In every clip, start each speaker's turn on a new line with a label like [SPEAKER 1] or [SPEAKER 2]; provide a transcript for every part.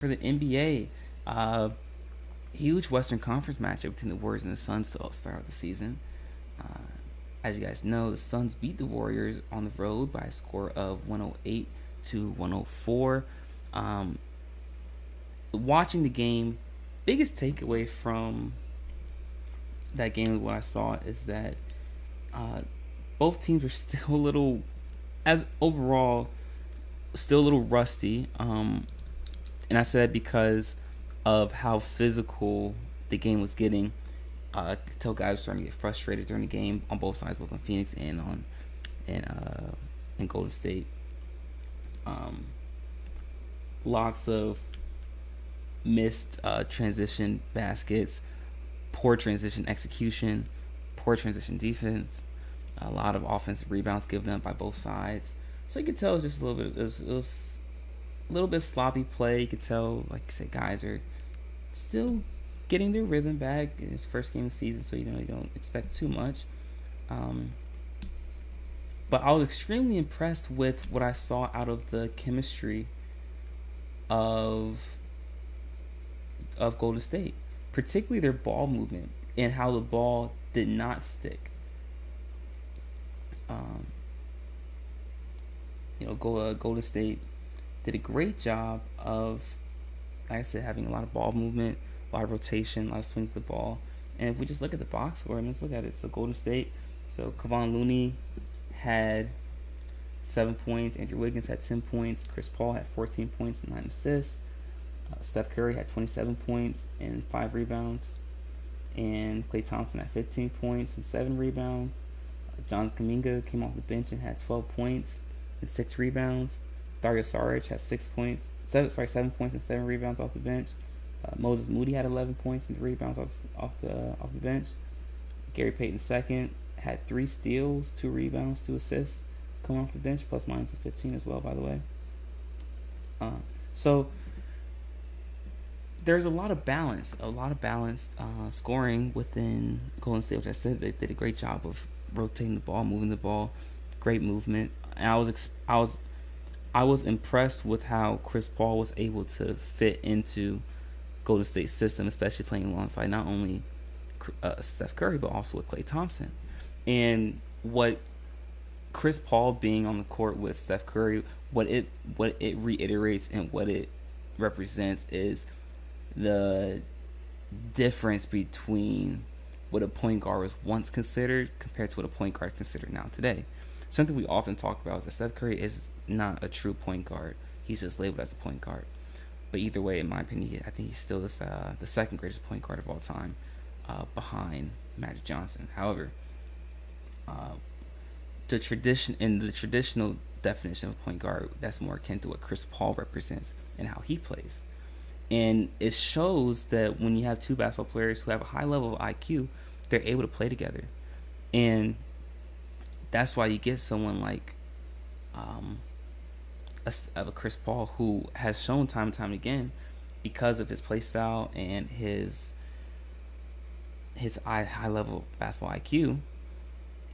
[SPEAKER 1] For the NBA, huge Western Conference matchup between the Warriors and the Suns to start out the season. Uh, as you guys know, the Suns beat the Warriors on the road by a score of 108 to 104. Um, Watching the game, biggest takeaway from that game, what I saw is that uh, both teams are still a little, as overall, still a little rusty. And I said that because of how physical the game was getting. I could tell guys were starting to get frustrated during the game on both sides, both on Phoenix and on and Golden State. Um, Lots of missed transition baskets, poor transition execution, poor transition defense, a lot of offensive rebounds given up by both sides. So you could tell it was just a little bit. It was a little bit sloppy play. You could tell, like I said, guys are still getting their rhythm back in his first game of the season, so you don't expect too much. But I was extremely impressed with what I saw out of the chemistry of Golden State, particularly their ball movement and how the ball did not stick. Um, Golden State did a great job of, like I said, having a lot of ball movement, a lot of rotation, a lot of swings to the ball. And if we just look at the box score, let's look at it. So Golden State, so Kevon Looney had 7 points. Andrew Wiggins had 10 points. Chris Paul had 14 points and 9 assists. Steph Curry had 27 points and 5 rebounds. And Klay Thompson had 15 points and 7 rebounds. John Kuminga came off the bench and had 12 points and 6 rebounds. Dario Saric had 7 points and 7 rebounds off the bench. Moses Moody had 11 points and 3 rebounds off the bench. Gary Payton II had 3 steals, 2 rebounds, 2 assists coming off the bench, plus minus of 15 as well, by the way. So there's a lot of balanced scoring within Golden State, which I said they did a great job of rotating the ball, moving the ball, great movement. And I was impressed with how Chris Paul was able to fit into Golden State's system, especially playing alongside not only Steph Curry but also with Klay Thompson. And what Chris Paul being on the court with Steph Curry, what it reiterates and what it represents is the difference between what a point guard was once considered compared to what a point guard is considered now today. Something we often talk about is that Steph Curry is not a true point guard. He's just labeled as a point guard. But either way, in my opinion, I think he's still the second greatest point guard of all time, behind Magic Johnson. However, the traditional definition of a point guard, that's more akin to what Chris Paul represents and how he plays. And it shows that when you have two basketball players who have a high level of IQ, they're able to play together. And that's why you get someone like a Chris Paul, who has shown time and time again, because of his play style and his high level basketball IQ,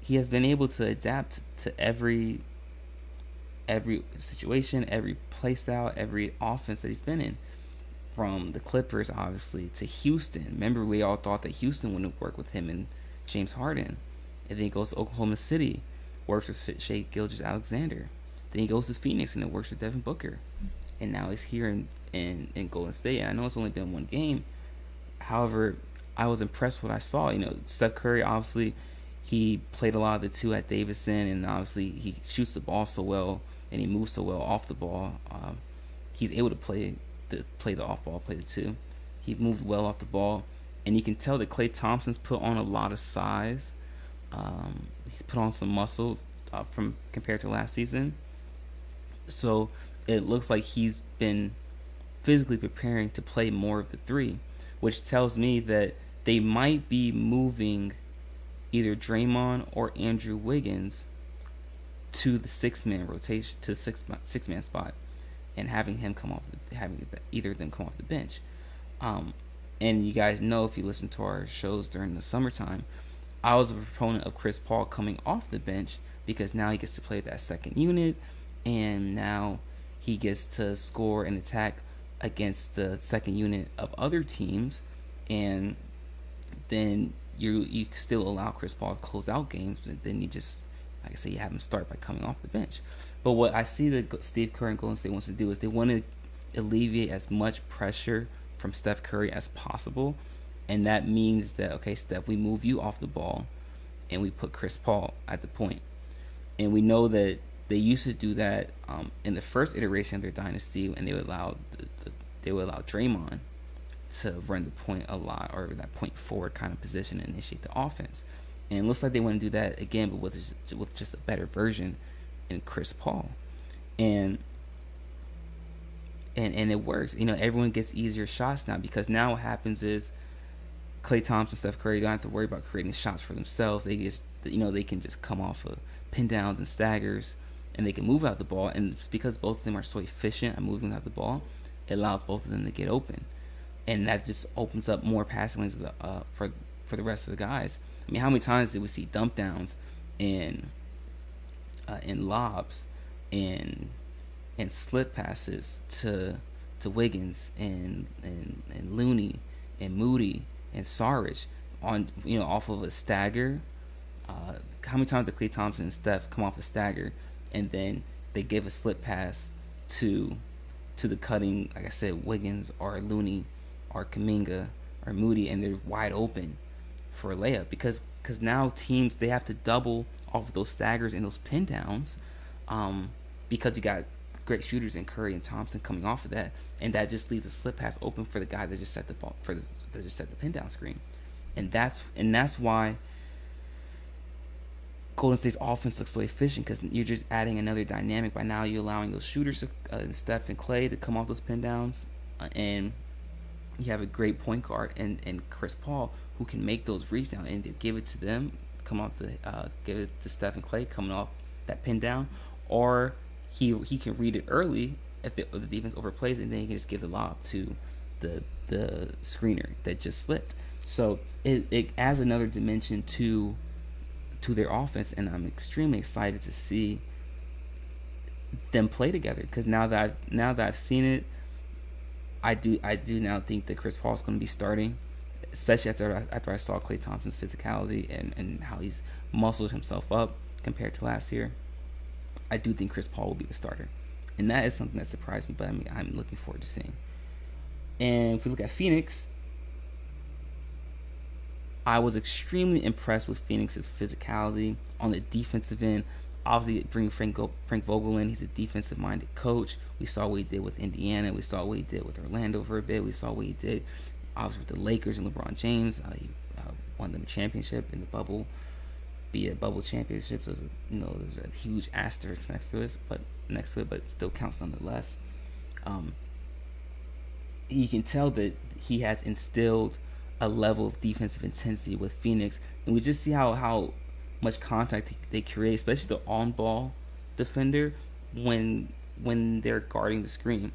[SPEAKER 1] he has been able to adapt to every situation, every play style, every offense that he's been in. From the Clippers, obviously, to Houston. Remember, we all thought that Houston wouldn't work with him and James Harden. And then he goes to Oklahoma City, works with Shai Gilgeous-Alexander. Then he goes to Phoenix and it works with Devin Booker. And now he's here in Golden State. And I know it's only been one game. However, I was impressed with what I saw. Steph Curry, obviously, he played a lot of the two at Davidson, and obviously he shoots the ball so well and he moves so well off the ball. He's able to play the off ball, play the two. He moved well off the ball, and you can tell that Klay Thompson's put on a lot of size. He's put on some muscle from compared to last season. So it looks like he's been physically preparing to play more of the three, which tells me that they might be moving either Draymond or Andrew Wiggins to the six-man rotation, to the six-man spot, and having either of them come off the bench. And you guys know, if you listen to our shows during the summertime, I was a proponent of Chris Paul coming off the bench because now he gets to play that second unit, and now he gets to score and attack against the second unit of other teams, and then you still allow Chris Paul to close out games, and then you just, like I say, you have him start by coming off the bench. But what I see that Steve Kerr and Golden State wants to do is they want to alleviate as much pressure from Steph Curry as possible, and that means that, okay, Steph, we move you off the ball, and we put Chris Paul at the point. And we know that they used to do that in the first iteration of their dynasty, and they would allow Draymond to run the point a lot, or that point forward kind of position, and initiate the offense. And it looks like they want to do that again, but with just a better version in Chris Paul, and it works. Everyone gets easier shots now, because now what happens is Klay Thompson, Steph Curry don't have to worry about creating shots for themselves. They just, they can just come off of pin downs and staggers, and they can move out the ball. And because both of them are so efficient at moving out the ball, it allows both of them to get open, and that just opens up more passing lanes for the rest of the guys. I mean, how many times did we see dump downs and lobs and slip passes to Wiggins and Looney and Moody and Saric on off of a stagger? How many times did Klay Thompson and Steph come off a stagger, and then they give a slip pass to the cutting, like I said, Wiggins or Looney or Kuminga or Moody, and they're wide open for a layup, because now teams, they have to double off of those staggers and those pin downs, because you got great shooters in Curry and Thompson coming off of that, and that just leaves a slip pass open for the guy that just set the ball that just set the pin down screen, and that's why Golden State's offense looks so efficient, because you're just adding another dynamic by now. You're allowing those shooters, Steph and Klay, to come off those pin downs, and you have a great point guard and Chris Paul, who can make those reads down and give it to them, give it to Steph and Klay coming off that pin down, or he can read it early if the defense overplays, and then he can just give the lob to the screener that just slipped. So it adds another dimension to their offense, and I'm extremely excited to see them play together, because now that I've seen it, I do now think that Chris Paul is going to be starting, especially after I saw Klay Thompson's physicality and how he's muscled himself up compared to last year. I do think Chris Paul will be the starter, and that is something that surprised me, but I'm looking forward to seeing. And if we look at Phoenix, I was extremely impressed with Phoenix's physicality on the defensive end. Obviously, bringing Frank Vogel in, he's a defensive-minded coach. We saw what he did with Indiana. We saw what he did with Orlando for a bit. We saw what he did, obviously, with the Lakers and LeBron James. He won them a championship in the bubble, be a bubble championship. So there's a huge asterisk next to it, but still counts nonetheless. You can tell that he has instilled a level of defensive intensity with Phoenix, and we just see how much contact they create, especially the on-ball defender when they're guarding the screen.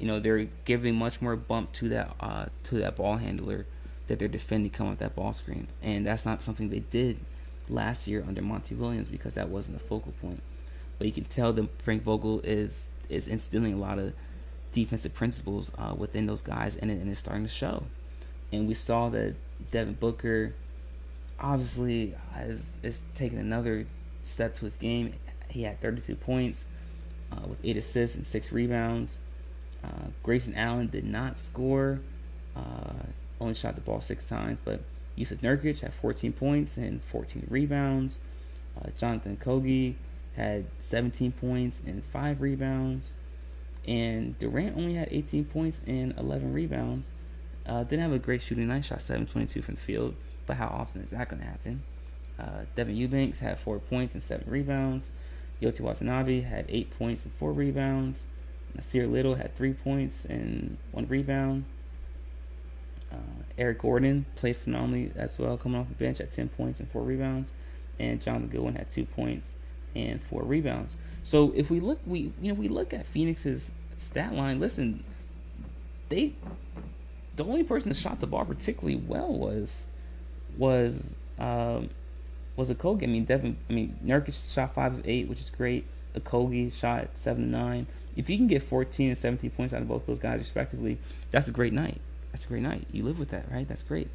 [SPEAKER 1] They're giving much more bump to that ball handler that they're defending coming with that ball screen, and that's not something they did last year under Monty Williams, because that wasn't a focal point. But you can tell that Frank Vogel is instilling a lot of defensive principles within those guys, and it's starting to show. And we saw that Devin Booker obviously is taking another step to his game. He had 32 points with 8 assists and 6 rebounds. Grayson Allen did not score, only shot the ball 6 times, but Yusuf Nurkic had 14 points and 14 rebounds. Jonathan Kogi had 17 points and 5 rebounds. And Durant only had 18 points and 11 rebounds. Didn't have a great shooting night, shot 7-22 from the field, but how often is that going to happen? Devin Eubanks had 4 points and 7 rebounds. Yoti Watanabe had 8 points and 4 rebounds. Nasir Little had 3 points and 1 rebound. Eric Gordon played phenomenally as well, coming off the bench at 10 points and 4 rebounds. And Jonathan Goodwin had 2 points and 4 rebounds. So if we look, we look at Phoenix's stat line. Listen, the only person that shot the ball particularly well was Okogie. Nurkic shot 5 of 8, which is great. Okogie shot 7-9. If you can get 14 and 17 points out of both those guys respectively, that's a great night. That's a great night. You live with that, right? That's great.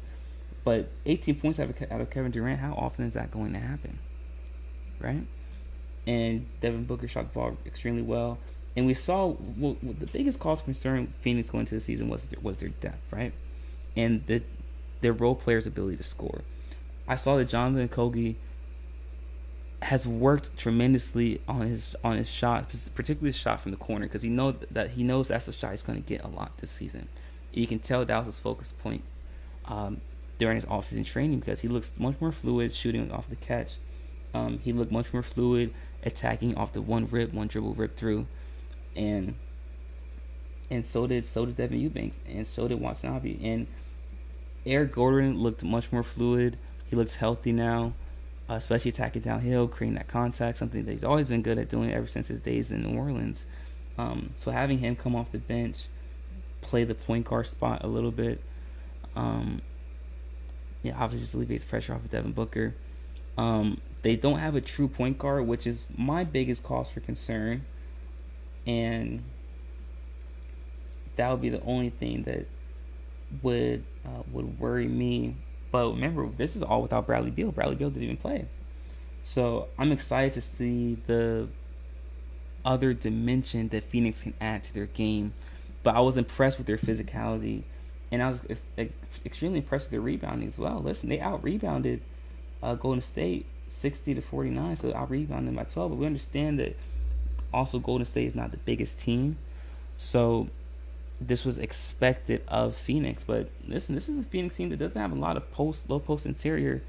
[SPEAKER 1] But 18 points out of Kevin Durant, how often is that going to happen, right? And Devin Booker shot the ball extremely well. And we saw the biggest cause for concern Phoenix going into the season was their depth, right? And their role players' ability to score. I saw that Jonathan Okogie has worked tremendously on his shot, particularly his shot from the corner, because he knows that's the shot he's going to get a lot this season. You can tell that was his focus point during his offseason training, because he looks much more fluid shooting off the catch. He looked much more fluid attacking off the one dribble rip through, and so did Devin Eubanks, and so did Watanabe, and Eric Gordon looked much more fluid. He looks healthy now, especially attacking downhill, creating that contact, something that he's always been good at doing ever since his days in New Orleans. So having him come off the bench, play the point guard spot a little bit, obviously just alleviates pressure off of Devin Booker. They don't have a true point guard, which is my biggest cause for concern, and that would be the only thing that would worry me. But remember, this is all without Bradley Beal. Bradley Beal didn't even play. So I'm excited to see the other dimension that Phoenix can add to their game. But I was impressed with their physicality, and I was extremely impressed with their rebounding as well. Listen, they out-rebounded Golden State 60-49, so out-rebounded them by 12. But we understand that also Golden State is not the biggest team. So this was expected of Phoenix, but listen, this is a Phoenix team that doesn't have a lot of low post interior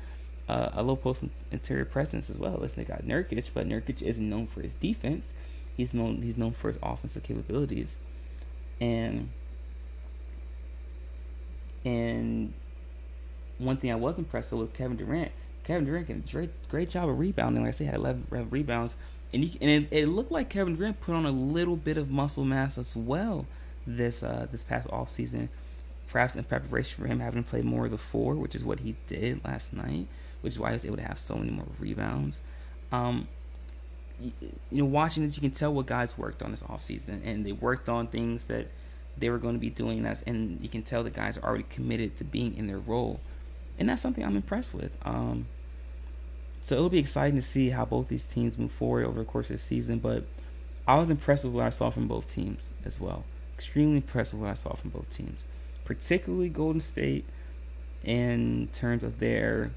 [SPEAKER 1] presence as well. Listen, they got Nurkic, but Nurkic isn't known for his defense. He's known for his offensive capabilities, and one thing I was impressed with Kevin Durant. Kevin Durant did a great job of rebounding. Like I said, he had 11 rebounds, and it looked like Kevin Durant put on a little bit of muscle mass as well this past off season, perhaps in preparation for him having to play more of the 4, which is what he did last night, which is why he was able to have so many more rebounds. Watching this, you can tell what guys worked on this off season, and they worked on things that they were going to be doing, and you can tell the guys are already committed to being in their role, and that's something I'm impressed with. So it'll be exciting to see how both these teams move forward over the course of the season, but I was impressed with what I saw from both teams as well. Extremely impressed with what I saw from both teams, particularly Golden State in terms of their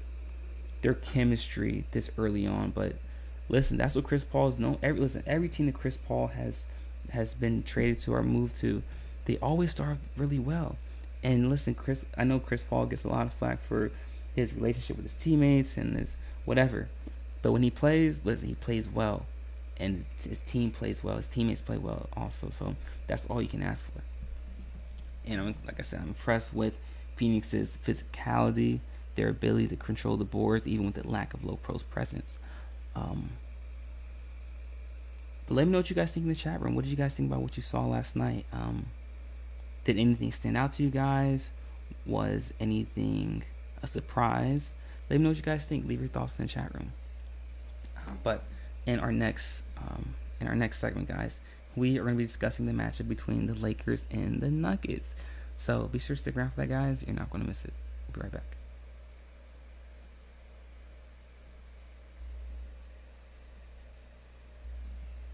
[SPEAKER 1] chemistry this early on. But listen, that's what Chris Paul is known. Every team that Chris Paul has been traded to or moved to, they always start really well. And listen, I know Chris Paul gets a lot of flack for his relationship with his teammates and his whatever, but when he plays, listen, he plays well. And his team plays well. His teammates play well also. So that's all you can ask for. And like I said, I'm impressed with Phoenix's physicality, their ability to control the boards, even with the lack of low post presence. But let me know what you guys think in the chat room. What did you guys think about what you saw last night? Did anything stand out to you guys? Was anything a surprise? Let me know what you guys think. Leave your thoughts in the chat room. But in our next segment, guys, we are going to be discussing the matchup between the Lakers and the Nuggets. So be sure to stick around for that, guys. You're not going to miss it. We'll be right back.